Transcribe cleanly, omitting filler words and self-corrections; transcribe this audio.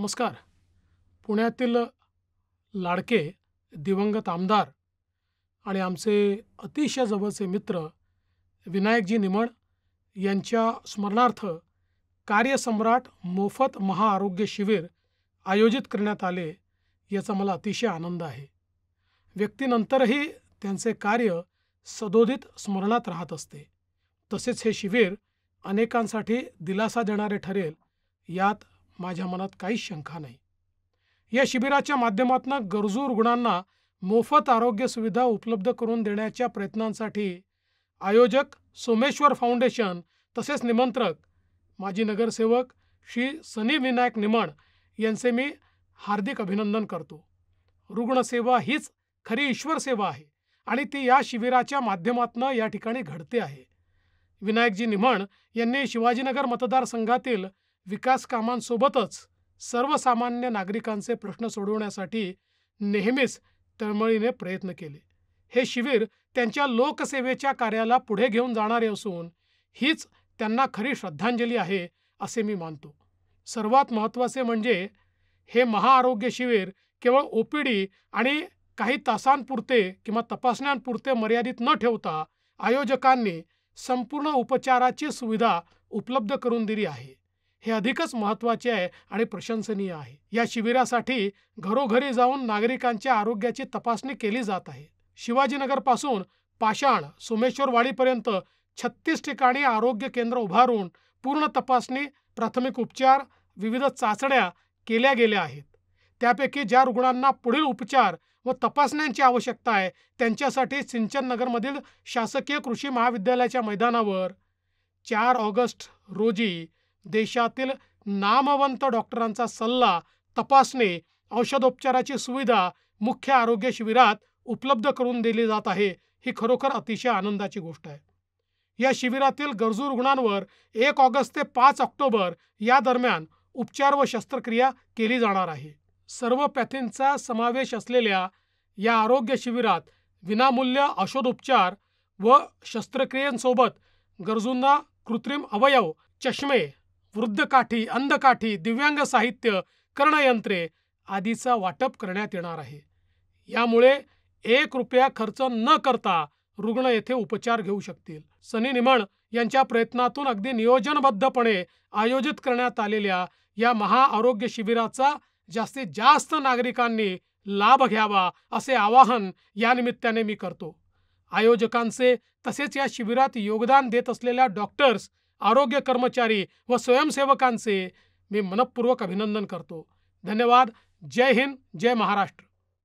नमस्कार. पुण्यातील लाडके दिवंगत आमदार आणि आमचे अतिशय जवळचे मित्र विनायकजी निमण यांच्या स्मरणार्थ कार्यसम्राट मोफत महाआरोग्य शिबिर आयोजित करण्यात आले याचा मला अतिशय आनंद आहे. व्यक्तीनंतरही त्यांचे कार्य सदोदित स्मरणात राहत असते. तसेच हे शिबिर अनेकांसाठी दिलासा देणारे ठरेल यात माझ्या मनात काहीच शंका नाही. या शिबिराच्या माध्यमातून गरजू रुग्णांना मोफत आरोग्य सुविधा उपलब्ध करून देण्याच्या प्रयत्नांसाठी आयोजक सोमेश्वर फाउंडेशन तसेच निमंत्रक माजी नगरसेवक श्री सनी विनायक निमण यांचे मी हार्दिक अभिनंदन करतो. रुग्णसेवा हीच खरी ईश्वर सेवा आहे आणि ती या शिबिराच्या माध्यमातून या ठिकाणी घडते आहे. विनायकजी निमण यांनी शिवाजीनगर मतदारसंघातील विकास कामांसोबतच सर्वसामान्य नागरिकांचे प्रश्न सोडवण्यासाठी नेहमीच तळमळीने प्रयत्न केले. हे शिबिर त्यांच्या लोकसेवेच्या कार्याला पुढे घेऊन जाणारे असून हीच त्यांना खरी श्रद्धांजली आहे असे मी मानतो. सर्वात महत्त्वाचे म्हणजे हे महाआरोग्य शिबिर केवळ OPD आणि काही तासांपुरते किंवा तपासण्यांपुरते मर्यादित न ठेवता आयोजकांनी संपूर्ण उपचाराची सुविधा उपलब्ध करून दिली आहे. हे अधिकच महत्त्वाचे आहे आणि प्रशंसनीय आहे. या शिबिरासाठी घरोघरी जाऊन नागरिकांच्या आरोग्याची तपासणी केली जात आहे. शिवाजीनगरपासून पाषाण सोमेश्वरवाडीपर्यंत 36 ठिकाणी आरोग्य केंद्र उभारून पूर्ण तपासणी, प्राथमिक उपचार, विविध चाचण्या केल्या गेल्या आहेत. त्यापैकी ज्या रुग्णांना पुढील उपचार व तपासण्यांची आवश्यकता आहे त्यांच्यासाठी सिंचननगरमधील शासकीय कृषी महाविद्यालयाच्या मैदानावर 4 ऑगस्ट रोजी देशातील नामवंत डॉक्टरांचा सल्ला, तपासणी, औषधोपचाराची सुविधा मुख्य आरोग्य शिबिरात उपलब्ध करून दिली जात आहे. ही खरोखर अतिशय आनंदाची गोष्ट आहे. या शिबिरातील गरजू रुग्णांवर 1 ऑगस्ट ते 5 ऑक्टोबर या दरम्यान उपचार व शस्त्रक्रिया केली जाणार आहे. सर्व पॅथींचा समावेश असलेल्या या आरोग्य शिबिरात विनामूल्य औषधोपचार व शस्त्रक्रियांसोबत गरजूंना कृत्रिम अवयव, चष्मे, वृद्धकाठी, अंधकाठी, दिव्यांग साहित्य, कर्णयंत्रे आदीचा वाटप करण्यात येणार आहे. यामुळे 1 रुपया खर्च न करता रुग्ण येथे उपचार घेऊ शकतील. सनी निमण यांच्या प्रयत्नातून अगदी नियोजनबद्धपणे आयोजित करण्यात आलेल्या या महाआरोग्य शिबिराचा जास्तीत जास्त नागरिकांनी लाभ घ्यावा असे आवाहन या निमित्ताने मी करतो. आयोजकांचे तसेच या शिबिरात योगदान देत असलेल्या डॉक्टर्स, आरोग्य कर्मचारी व स्वयंसेवकांचे मी मनपूर्वक अभिनंदन करतो. धन्यवाद. जय हिंद, जय महाराष्ट्र.